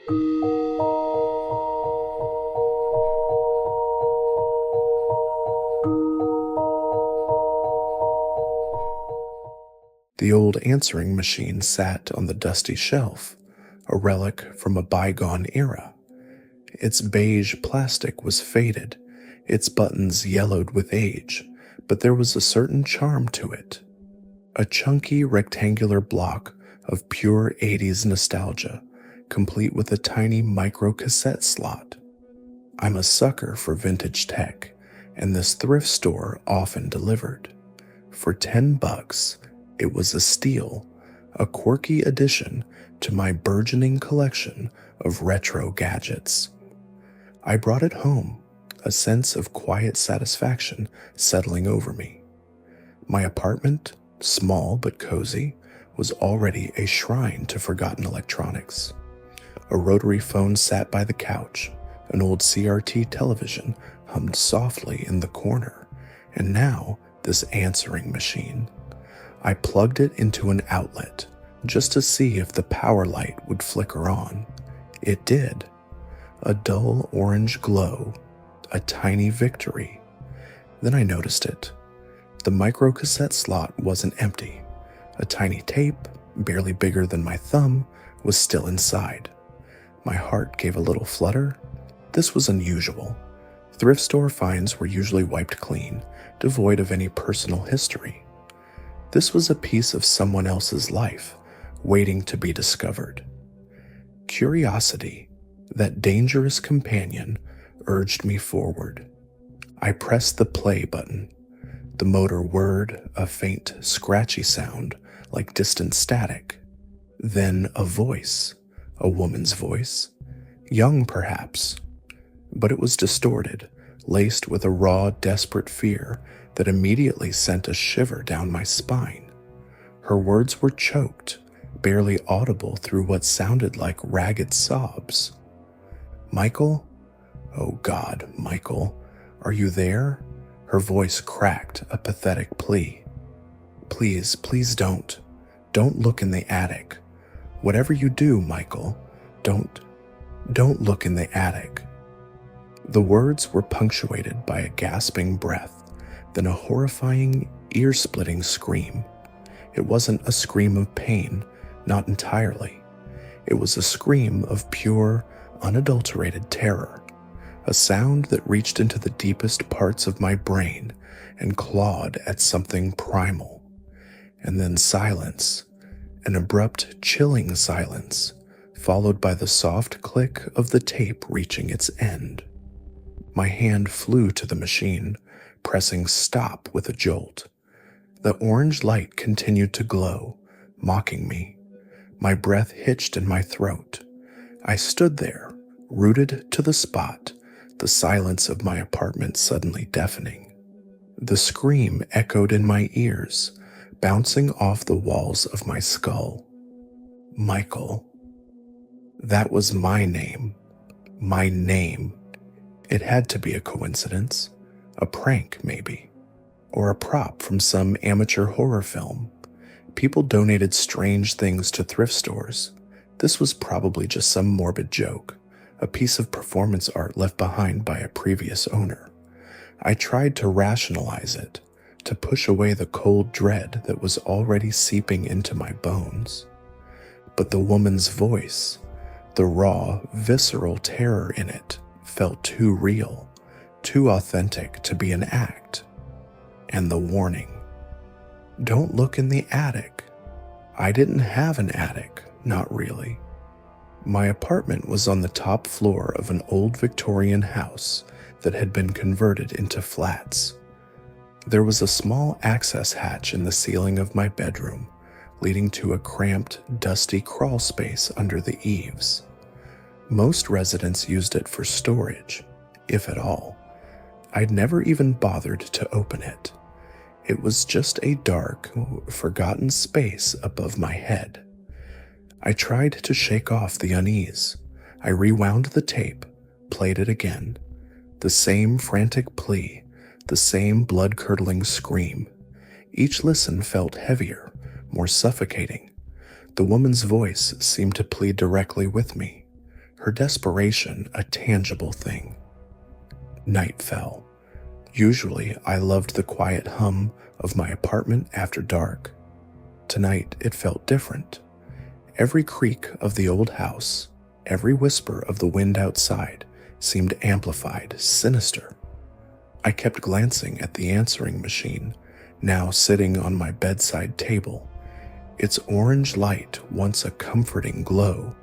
The old answering machine sat on the dusty shelf, a relic from a bygone era. Its beige plastic was faded, its buttons yellowed with age, but there was a certain charm to it. A chunky rectangular block of pure 80s nostalgia, complete with a tiny micro-cassette slot. I'm a sucker for vintage tech, and this thrift store often delivered. For $10, it was a steal, a quirky addition to my burgeoning collection of retro gadgets. I brought it home, a sense of quiet satisfaction settling over me. My apartment, small but cozy, was already a shrine to forgotten electronics. A rotary phone sat by the couch, an old CRT television hummed softly in the corner, and now this answering machine. I plugged it into an outlet just to see if the power light would flicker on. It did. A dull orange glow, a tiny victory. Then I noticed it. The microcassette slot wasn't empty. A tiny tape, barely bigger than my thumb, was still inside. My heart gave a little flutter. This was unusual. Thrift store finds were usually wiped clean, devoid of any personal history. This was a piece of someone else's life, waiting to be discovered. Curiosity, that dangerous companion, urged me forward. I pressed the play button. The motor whirred, a faint, scratchy sound like distant static. Then a voice, a woman's voice, young perhaps, but it was distorted, laced with a raw, desperate fear that immediately sent a shiver down my spine. Her words were choked, barely audible through what sounded like ragged sobs. "Michael? Oh God, Michael, are you there?" Her voice cracked, a pathetic plea. "Please, please don't. Don't look in the attic. Whatever you do, Michael, don't look in the attic." The words were punctuated by a gasping breath, then a horrifying, ear-splitting scream. It wasn't a scream of pain, not entirely. It was a scream of pure, unadulterated terror, a sound that reached into the deepest parts of my brain and clawed at something primal. And then silence, an abrupt, chilling silence, followed by the soft click of the tape reaching its end. My hand flew to the machine, pressing stop with a jolt. The orange light continued to glow, mocking me. My breath hitched in my throat. I stood there, rooted to the spot, the silence of my apartment suddenly deafening. The scream echoed in my ears, bouncing off the walls of my skull. Michael. That was my name. My name. It had to be a coincidence. A prank, maybe. Or a prop from some amateur horror film. People donated strange things to thrift stores. This was probably just some morbid joke, a piece of performance art left behind by a previous owner. I tried to rationalize it, to push away the cold dread that was already seeping into my bones. But the woman's voice, the raw, visceral terror in it, felt too real, too authentic to be an act. And the warning. Don't look in the attic. I didn't have an attic, not really. My apartment was on the top floor of an old Victorian house that had been converted into flats. There was a small access hatch in the ceiling of my bedroom, leading to a cramped, dusty crawl space under the eaves. Most residents used it for storage, if at all. I'd never even bothered to open it. It was just a dark, forgotten space above my head. I tried to shake off the unease. I rewound the tape, played it again. The same frantic plea, the same blood-curdling scream. Each listen felt heavier, more suffocating. The woman's voice seemed to plead directly with me. her desperation a tangible thing. Night fell. Usually, I loved the quiet hum of my apartment after dark. Tonight, it felt different. Every creak of the old house, every whisper of the wind outside seemed amplified, sinister. I kept glancing at the answering machine, now sitting on my bedside table. Its orange light, once a comforting glow,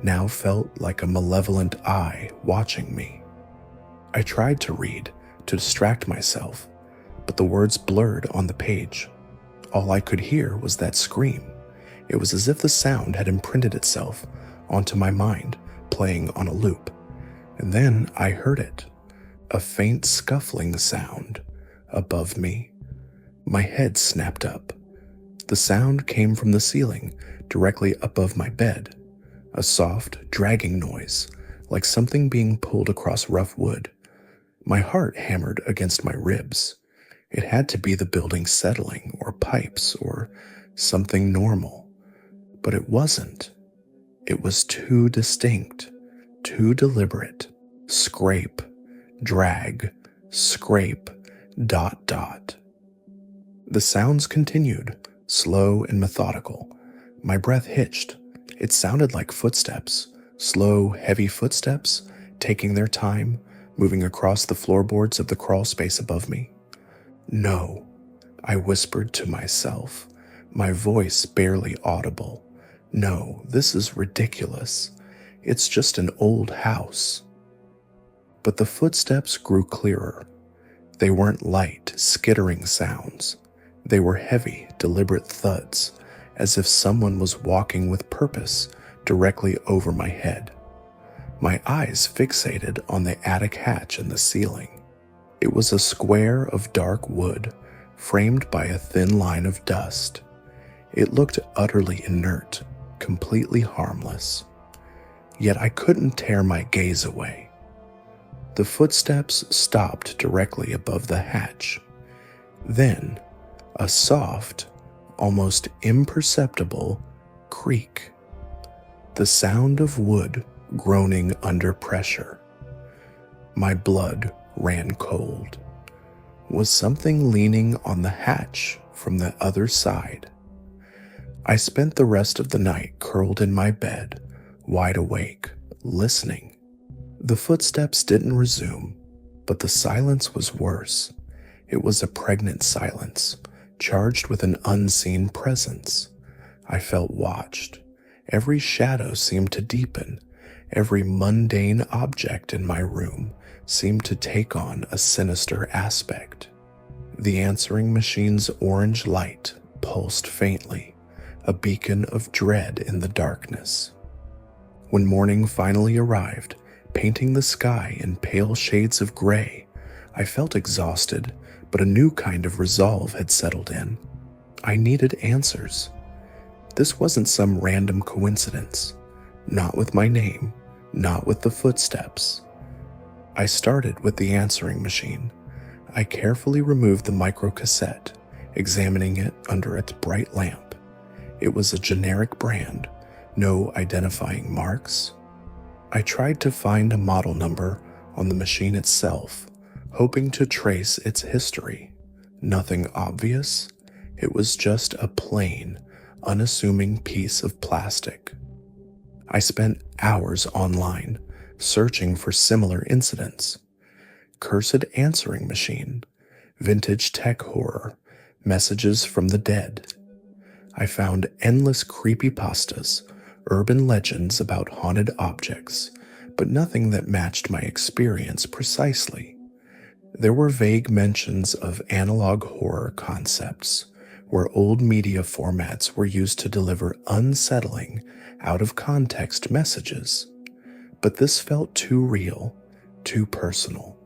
now felt like a malevolent eye watching me. I tried to read, to distract myself, but the words blurred on the page. All I could hear was that scream. It was as if the sound had imprinted itself onto my mind, playing on a loop. And then I heard it, a faint scuffling sound above me. My head snapped up. The sound came from the ceiling, directly above my bed, a soft, dragging noise, like something being pulled across rough wood. My heart hammered against my ribs. It had to be the building settling, or pipes, or something normal. But it wasn't. It was too distinct, too deliberate. Scrape, drag, scrape, ... The sounds continued, slow and methodical. My breath hitched. It sounded like footsteps, slow, heavy footsteps, taking their time, moving across the floorboards of the crawl space above me. No, I whispered to myself, my voice barely audible. No, this is ridiculous. It's just an old house. But the footsteps grew clearer. They weren't light, skittering sounds. They were heavy, deliberate thuds, as if someone was walking with purpose directly over my head. My eyes fixated on the attic hatch in the ceiling. It was a square of dark wood, framed by a thin line of dust. It looked utterly inert, completely harmless. Yet I couldn't tear my gaze away. The footsteps stopped directly above the hatch. Then, a soft, almost imperceptible creak. The sound of wood groaning under pressure. My blood ran cold. Was something leaning on the hatch from the other side? I spent the rest of the night curled in my bed, wide awake, listening. The footsteps didn't resume, but the silence was worse. It was a pregnant silence, charged with an unseen presence. I felt watched. Every shadow seemed to deepen. Every mundane object in my room seemed to take on a sinister aspect. The answering machine's orange light pulsed faintly, a beacon of dread in the darkness. When morning finally arrived, painting the sky in pale shades of gray, I felt exhausted, but a new kind of resolve had settled in. I needed answers. This wasn't some random coincidence. Not with my name, not with the footsteps. I started with the answering machine. I carefully removed the microcassette, examining it under its bright lamp. It was a generic brand, no identifying marks. I tried to find a model number on the machine itself, hoping to trace its history. Nothing obvious. It was just a plain, unassuming piece of plastic. I spent hours online, searching for similar incidents. Cursed answering machine, vintage tech horror, messages from the dead. I found endless creepypastas, urban legends about haunted objects, but nothing that matched my experience precisely. There were vague mentions of analog horror concepts, where old media formats were used to deliver unsettling, out-of-context messages. But this felt too real, too personal.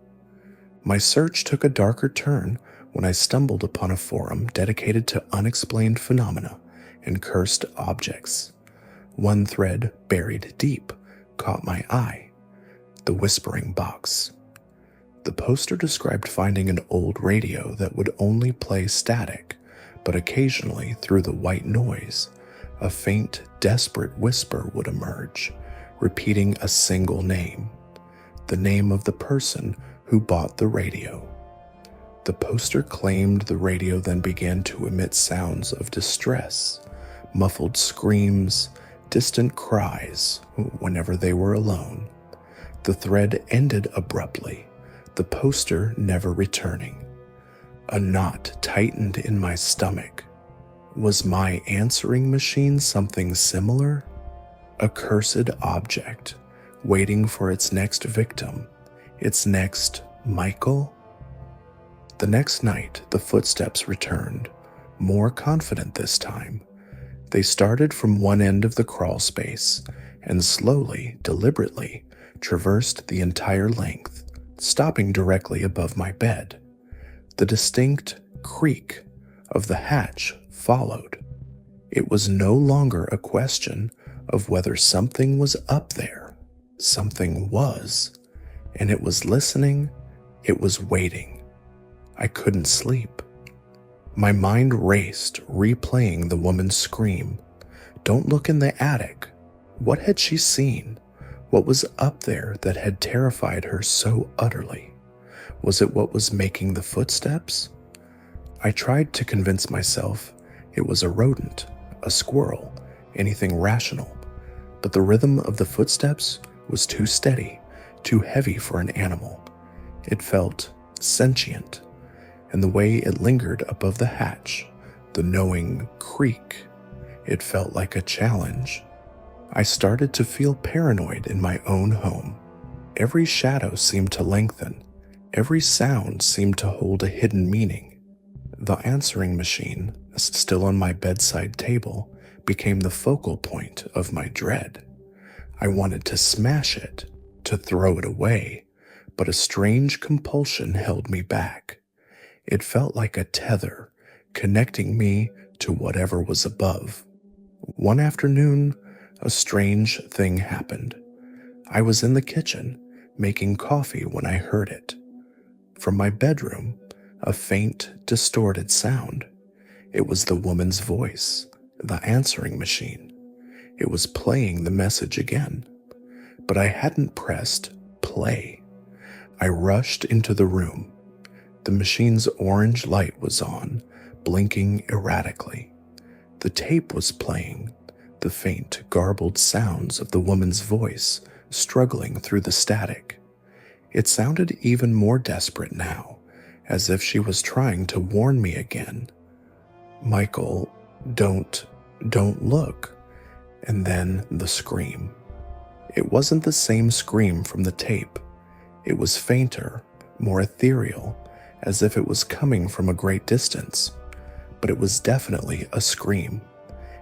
My search took a darker turn when I stumbled upon a forum dedicated to unexplained phenomena and cursed objects. One thread, buried deep, caught my eye: the whispering box. The poster described finding an old radio that would only play static, but occasionally through the white noise, a faint, desperate whisper would emerge, repeating a single name, the name of the person who bought the radio. The poster claimed the radio then began to emit sounds of distress, muffled screams, distant cries whenever they were alone. The thread ended abruptly, the poster never returning. A knot tightened in my stomach. Was my answering machine something similar? A cursed object, waiting for its next victim, its next Michael? The next night, the footsteps returned, more confident this time. They started from one end of the crawl space and slowly, deliberately, traversed the entire length, stopping directly above my bed. The distinct creak of the hatch followed. It was no longer a question of whether something was up there. Something was, and it was listening, it was waiting. I couldn't sleep. My mind raced, replaying the woman's scream. Don't look in the attic. What had she seen? What was up there that had terrified her so utterly? Was it what was making the footsteps? I tried to convince myself it was a rodent, a squirrel, anything rational, but the rhythm of the footsteps was too steady, too heavy for an animal. It felt sentient, and the way it lingered above the hatch, the knowing creak, it felt like a challenge. I started to feel paranoid in my own home. Every shadow seemed to lengthen. Every sound seemed to hold a hidden meaning. The answering machine, still on my bedside table, became the focal point of my dread. I wanted to smash it, to throw it away, but a strange compulsion held me back. It felt like a tether, connecting me to whatever was above. One afternoon, a strange thing happened. I was in the kitchen, making coffee when I heard it. From my bedroom, a faint, distorted sound. It was the woman's voice, the answering machine. It was playing the message again. But I hadn't pressed play. I rushed into the room. The machine's orange light was on, blinking erratically. The tape was playing, the faint, garbled sounds of the woman's voice struggling through the static. It sounded even more desperate now, as if she was trying to warn me again. Michael, don't look. And then the scream. It wasn't the same scream from the tape. It was fainter, more ethereal, as if it was coming from a great distance. But it was definitely a scream,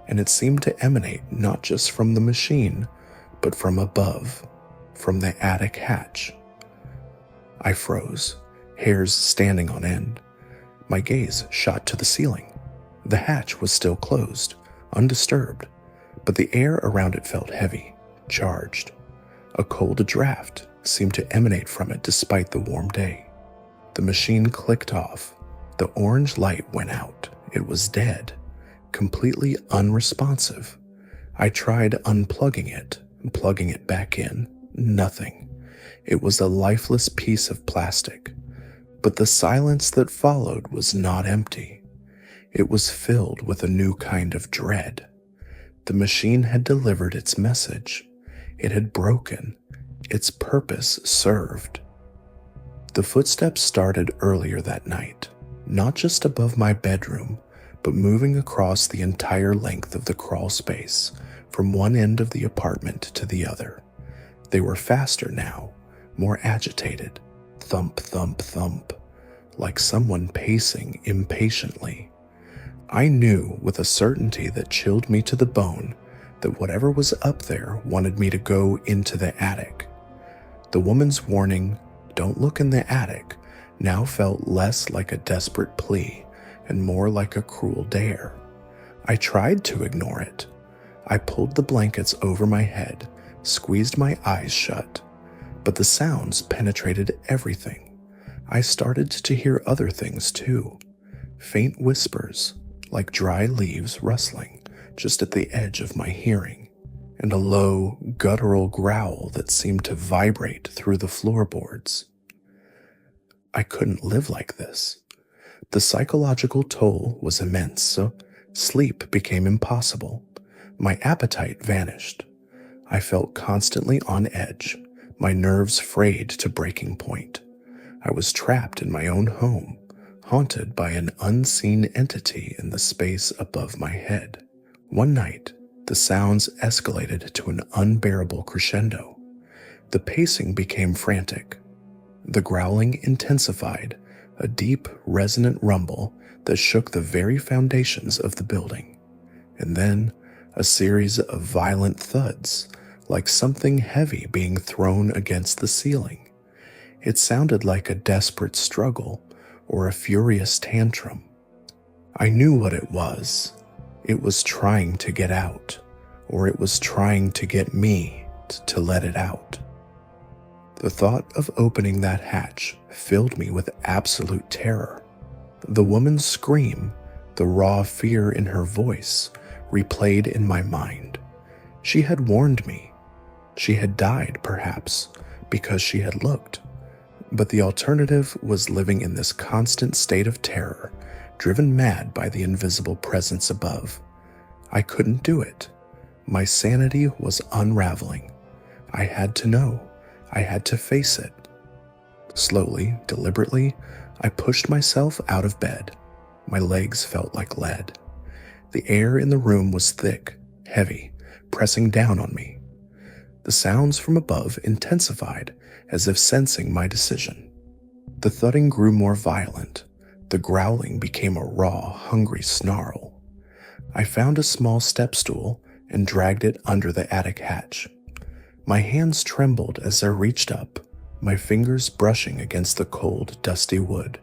and it seemed to emanate not just from the machine, but from above, from the attic hatch. I froze, hairs standing on end. My gaze shot to the ceiling. The hatch was still closed, undisturbed, but the air around it felt heavy, charged. A cold draft seemed to emanate from it despite the warm day. The machine clicked off. The orange light went out. It was dead, completely unresponsive. I tried unplugging it and plugging it back in. Nothing. It was a lifeless piece of plastic. But the silence that followed was not empty. It was filled with a new kind of dread. The machine had delivered its message. It had broken. Its purpose served. The footsteps started earlier that night, not just above my bedroom, but moving across the entire length of the crawl space, from one end of the apartment to the other. They were faster now, more agitated, thump, thump, thump, like someone pacing impatiently. I knew with a certainty that chilled me to the bone that whatever was up there wanted me to go into the attic. The woman's warning, "Don't look in the attic," now felt less like a desperate plea and more like a cruel dare. I tried to ignore it. I pulled the blankets over my head, squeezed my eyes shut, but the sounds penetrated everything. I started to hear other things too, faint whispers, like dry leaves rustling just at the edge of my hearing. and a low, guttural growl that seemed to vibrate through the floorboards. I couldn't live like this. The psychological toll was immense, so sleep became impossible. My appetite vanished. I felt constantly on edge, my nerves frayed to breaking point. I was trapped in my own home, haunted by an unseen entity in the space above my head. One night, the sounds escalated to an unbearable crescendo. The pacing became frantic. The growling intensified, a deep, resonant rumble that shook the very foundations of the building. And then, a series of violent thuds, like something heavy being thrown against the ceiling. It sounded like a desperate struggle or a furious tantrum. I knew what it was. It was trying to get out, or it was trying to get me to let it out. The thought of opening that hatch filled me with absolute terror. The woman's scream, the raw fear in her voice, replayed in my mind. She had warned me. She had died, perhaps, because she had looked. But the alternative was living in this constant state of terror, driven mad by the invisible presence above. I couldn't do it. My sanity was unraveling. I had to know. I had to face it. Slowly, deliberately, I pushed myself out of bed. My legs felt like lead. The air in the room was thick, heavy, pressing down on me. The sounds from above intensified, as if sensing my decision. The thudding grew more violent. The growling became a raw, hungry snarl. I found a small step stool and dragged it under the attic hatch. My hands trembled as I reached up, my fingers brushing against the cold, dusty wood.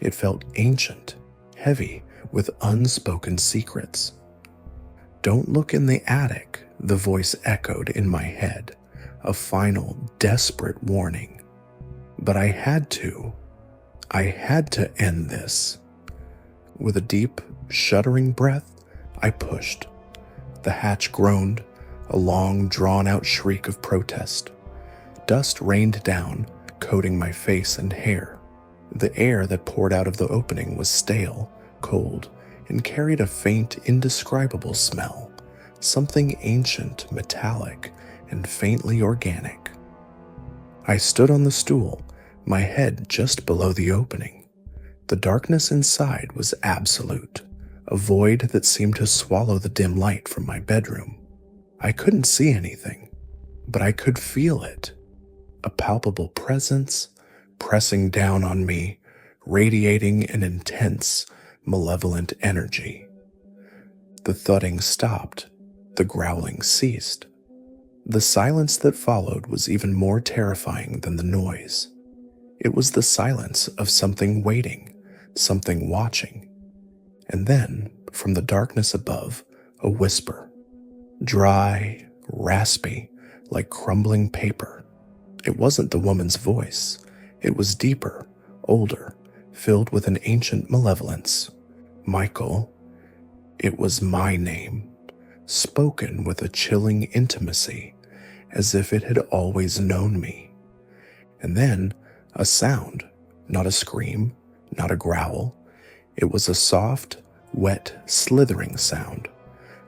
It felt ancient, heavy, with unspoken secrets. "Don't look in the attic," the voice echoed in my head, a final, desperate warning. But I had to. I had to end this. With a deep, shuddering breath, I pushed. The hatch groaned, a long, drawn-out shriek of protest. Dust rained down, coating my face and hair. The air that poured out of the opening was stale, cold, and carried a faint, indescribable smell, something ancient, metallic, and faintly organic. I stood on the stool, my head just below the opening. The darkness inside was absolute, a void that seemed to swallow the dim light from my bedroom. I couldn't see anything, but I could feel it. A palpable presence pressing down on me, radiating an intense, malevolent energy. The thudding stopped. The growling ceased. The silence that followed was even more terrifying than the noise. It was the silence of something waiting, something watching. And then, from the darkness above, a whisper. Dry, raspy, like crumbling paper. It wasn't the woman's voice. It was deeper, older, filled with an ancient malevolence. Michael. It was my name, spoken with a chilling intimacy, as if it had always known me. And then, a sound, not a scream, not a growl. It was a soft, wet, slithering sound,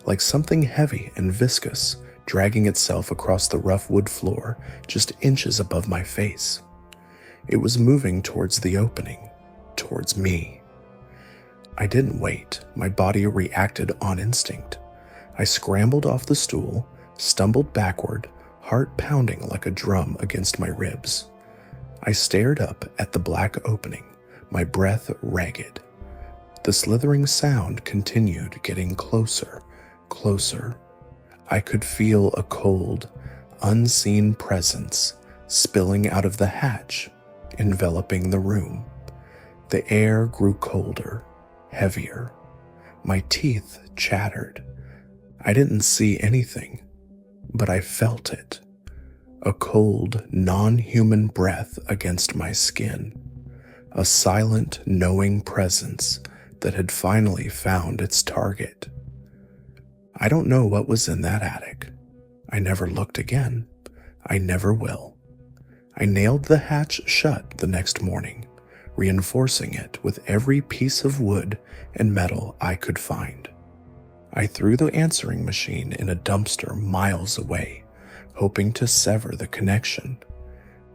like something heavy and viscous dragging itself across the rough wood floor just inches above my face. It was moving towards the opening, towards me. I didn't wait. My body reacted on instinct. I scrambled off the stool, stumbled backward, heart pounding like a drum against my ribs. I stared up at the black opening, my breath ragged. The slithering sound continued, getting closer, closer. I could feel a cold, unseen presence spilling out of the hatch, enveloping the room. The air grew colder, heavier. My teeth chattered. I didn't see anything, but I felt it. A cold, non-human breath against my skin. A silent, knowing presence that had finally found its target. I don't know what was in that attic. I never looked again. I never will. I nailed the hatch shut the next morning, reinforcing it with every piece of wood and metal I could find. I threw the answering machine in a dumpster miles away, hoping to sever the connection.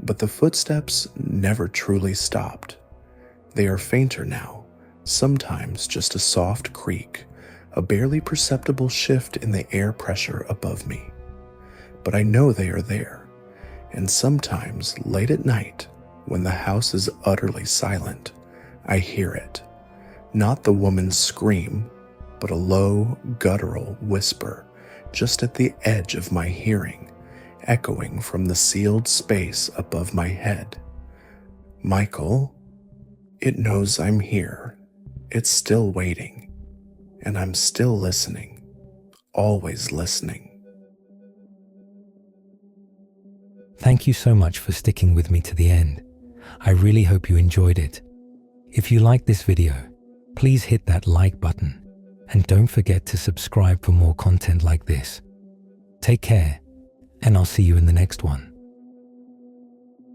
But the footsteps never truly stopped. They are fainter now, sometimes just a soft creak, a barely perceptible shift in the air pressure above me. But I know they are there, and sometimes late at night, when the house is utterly silent, I hear it. Not the woman's scream, but a low, guttural whisper just at the edge of my hearing, echoing from the sealed space above my head. Michael, it knows I'm here. It's still waiting, and I'm still listening, always listening. Thank you so much for sticking with me to the end. I really hope you enjoyed it. If you liked this video, please hit that like button and don't forget to subscribe for more content like this. Take care, and I'll see you in the next one.